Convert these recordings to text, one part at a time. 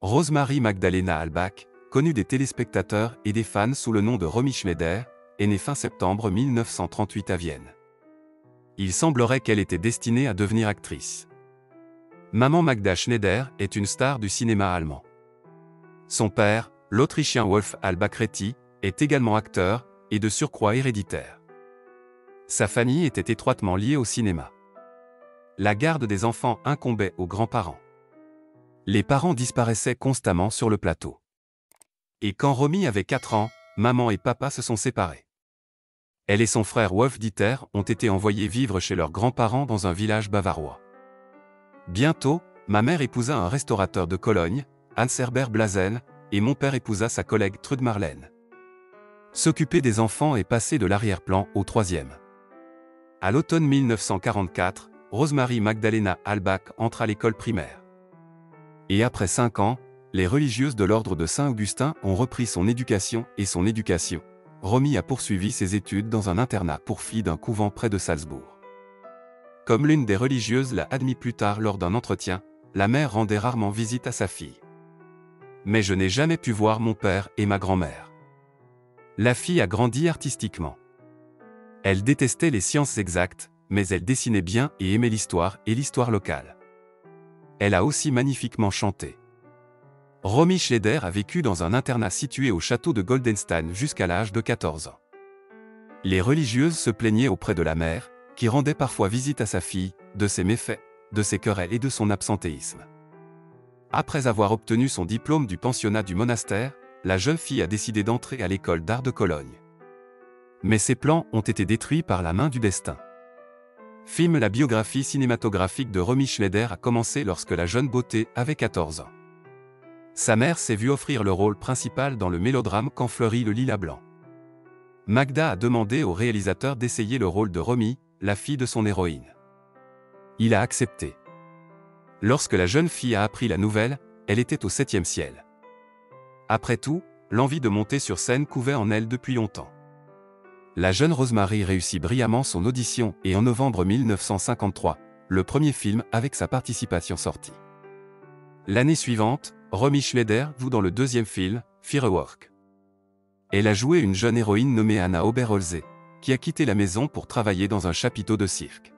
Rosemarie Magdalena Halbach, connue des téléspectateurs et des fans sous le nom de Romy Schneider, est née fin septembre 1938 à Vienne. Il semblerait qu'elle était destinée à devenir actrice. Maman Magda Schneider est une star du cinéma allemand. Son père, l'Autrichien Wolf Halbach-Reti, est également acteur, et de surcroît héréditaire. Sa famille était étroitement liée au cinéma. La garde des enfants incombait aux grands-parents. Les parents disparaissaient constamment sur le plateau. Et quand Romy avait 4 ans, maman et papa se sont séparés. Elle et son frère Wolf Dieter ont été envoyés vivre chez leurs grands-parents dans un village bavarois. Bientôt, ma mère épousa un restaurateur de Cologne, Hans Herbert Blasen, et mon père épousa sa collègue Trude Marlène. S'occuper des enfants est passé de l'arrière-plan au troisième. À l'automne 1944, Rosemarie Magdalena Halbach entre à l'école primaire. Et après 5 ans, les religieuses de l'ordre de Saint-Augustin ont repris son éducation et son éducation. Romy a poursuivi ses études dans un internat pour filles d'un couvent près de Salzbourg. Comme l'une des religieuses l'a admis plus tard lors d'un entretien, la mère rendait rarement visite à sa fille. Mais je n'ai jamais pu voir mon père et ma grand-mère. La fille a grandi artistiquement. Elle détestait les sciences exactes, mais elle dessinait bien et aimait l'histoire et l'histoire locale. Elle a aussi magnifiquement chanté. Romy Schneider a vécu dans un internat situé au château de Goldenstein jusqu'à l'âge de 14 ans. Les religieuses se plaignaient auprès de la mère, qui rendait parfois visite à sa fille, de ses méfaits, de ses querelles et de son absentéisme. Après avoir obtenu son diplôme du pensionnat du monastère, la jeune fille a décidé d'entrer à l'école d'art de Cologne. Mais ses plans ont été détruits par la main du destin. Film. La biographie cinématographique de Romy Schneider a commencé lorsque la jeune beauté avait 14 ans. Sa mère s'est vue offrir le rôle principal dans le mélodrame Quand fleurit le lilas blanc. Magda a demandé au réalisateur d'essayer le rôle de Romy, la fille de son héroïne. Il a accepté. Lorsque la jeune fille a appris la nouvelle, elle était au 7e ciel. Après tout, l'envie de monter sur scène couvait en elle depuis longtemps. La jeune Rosemarie réussit brillamment son audition et en novembre 1953, le premier film avec sa participation sortit. L'année suivante, Romy Schneider joue dans le deuxième film, Firework. Elle a joué une jeune héroïne nommée Anna Oberholzer, qui a quitté la maison pour travailler dans un chapiteau de cirque.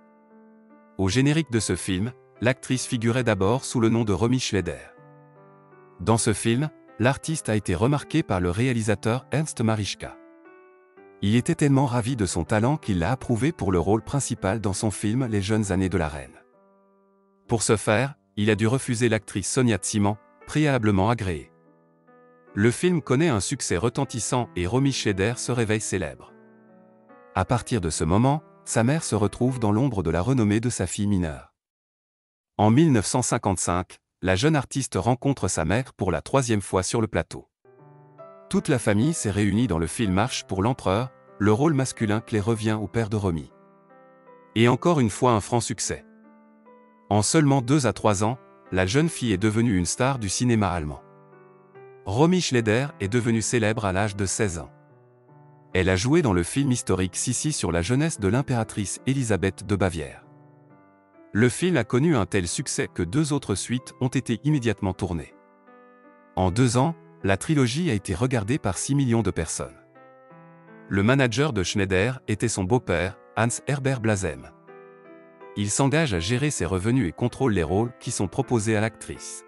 Au générique de ce film, l'actrice figurait d'abord sous le nom de Romy Schneider. Dans ce film, l'artiste a été remarqué par le réalisateur Ernst Marischka. Il était tellement ravi de son talent qu'il l'a approuvé pour le rôle principal dans son film Les jeunes années de la reine. Pour ce faire, il a dû refuser l'actrice Sonia Tsiman, préalablement agréée. Le film connaît un succès retentissant et Romy Schneider se réveille célèbre. À partir de ce moment, sa mère se retrouve dans l'ombre de la renommée de sa fille mineure. En 1955, la jeune artiste rencontre sa mère pour la 3e fois sur le plateau. Toute la famille s'est réunie dans le film Marche pour l'empereur, le rôle masculin clé revient au père de Romy. Et encore une fois un franc succès. En seulement 2 à 3 ans, la jeune fille est devenue une star du cinéma allemand. Romy Schneider est devenue célèbre à l'âge de 16 ans. Elle a joué dans le film historique Sissi sur la jeunesse de l'impératrice Élisabeth de Bavière. Le film a connu un tel succès que 2 autres suites ont été immédiatement tournées. En 2 ans, la trilogie a été regardée par 6 millions de personnes. Le manager de Schneider était son beau-père, Hans Herbert Blasen. Il s'engage à gérer ses revenus et contrôle les rôles qui sont proposés à l'actrice.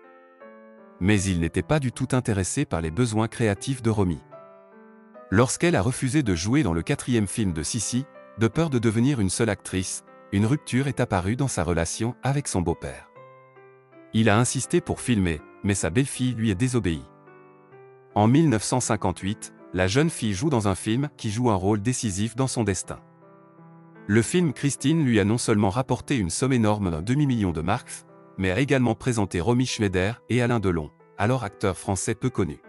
Mais il n'était pas du tout intéressé par les besoins créatifs de Romy. Lorsqu'elle a refusé de jouer dans le 4e film de Sissi, de peur de devenir une seule actrice, une rupture est apparue dans sa relation avec son beau-père. Il a insisté pour filmer, mais sa belle-fille lui a désobéi. En 1958, la jeune fille joue dans un film qui joue un rôle décisif dans son destin. Le film Christine lui a non seulement rapporté une somme énorme d'un demi-million de marks, mais a également présenté Romy Schneider et Alain Delon, alors acteur français peu connu.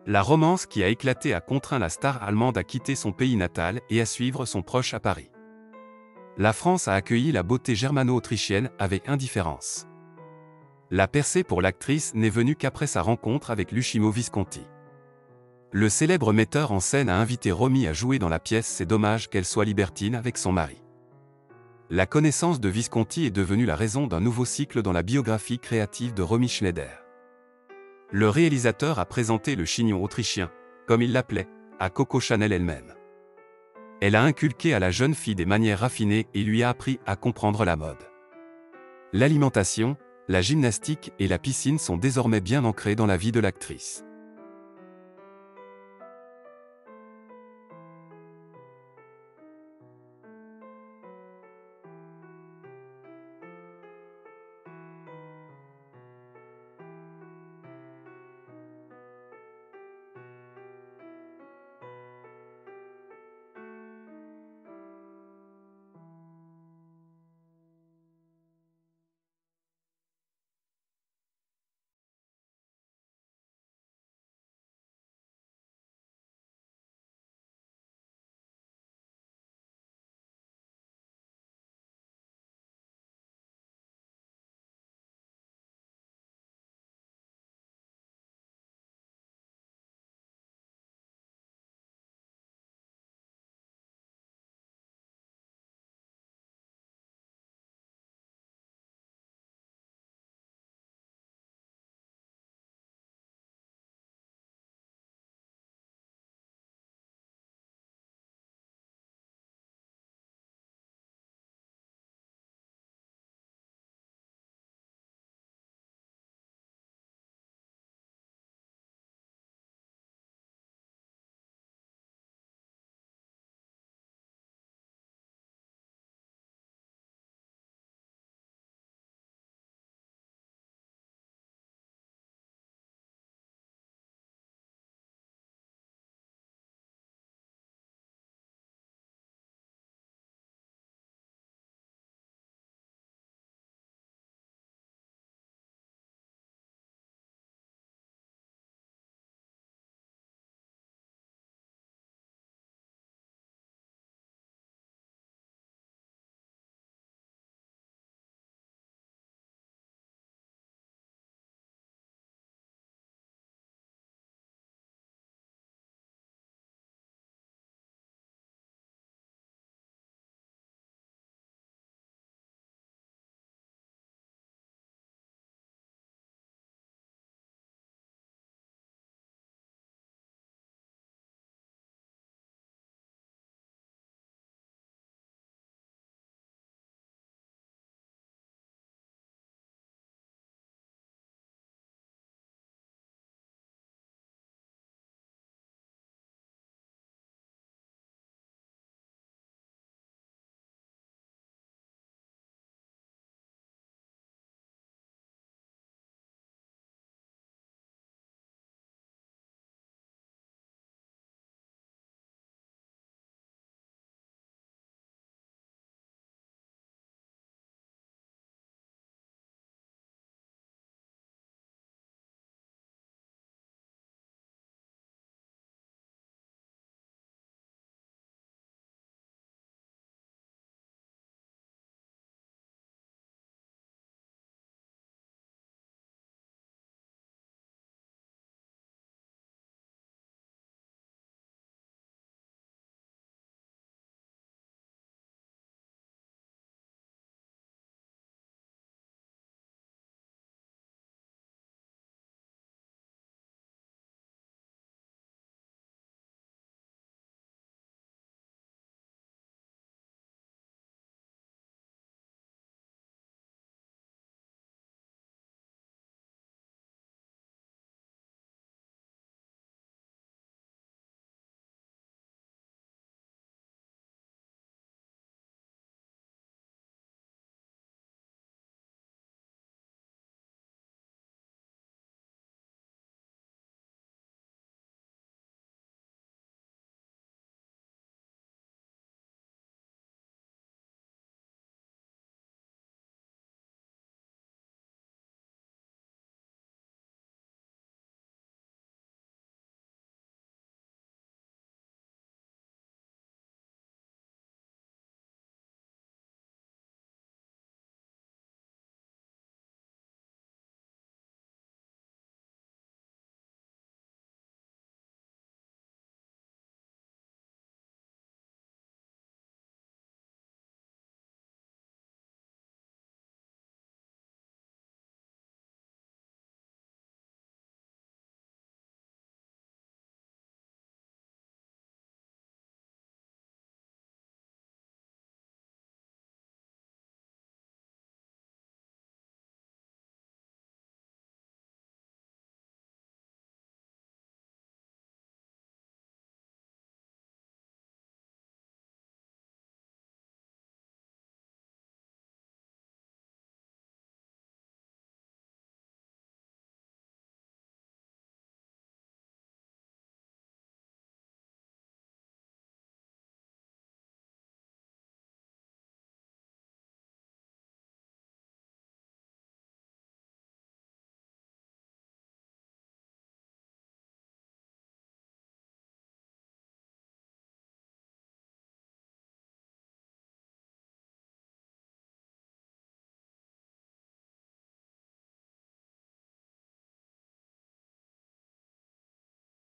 La romance qui a éclaté a contraint la star allemande à quitter son pays natal et à suivre son proche à Paris. La France a accueilli la beauté germano-autrichienne avec indifférence. La percée pour l'actrice n'est venue qu'après sa rencontre avec Luchino Visconti. Le célèbre metteur en scène a invité Romy à jouer dans la pièce C'est dommage qu'elle soit libertine avec son mari. La connaissance de Visconti est devenue la raison d'un nouveau cycle dans la biographie créative de Romy Schneider. Le réalisateur a présenté le chignon autrichien, comme il l'appelait, à Coco Chanel elle-même. Elle a inculqué à la jeune fille des manières raffinées et lui a appris à comprendre la mode. L'alimentation, la gymnastique et la piscine sont désormais bien ancrées dans la vie de l'actrice.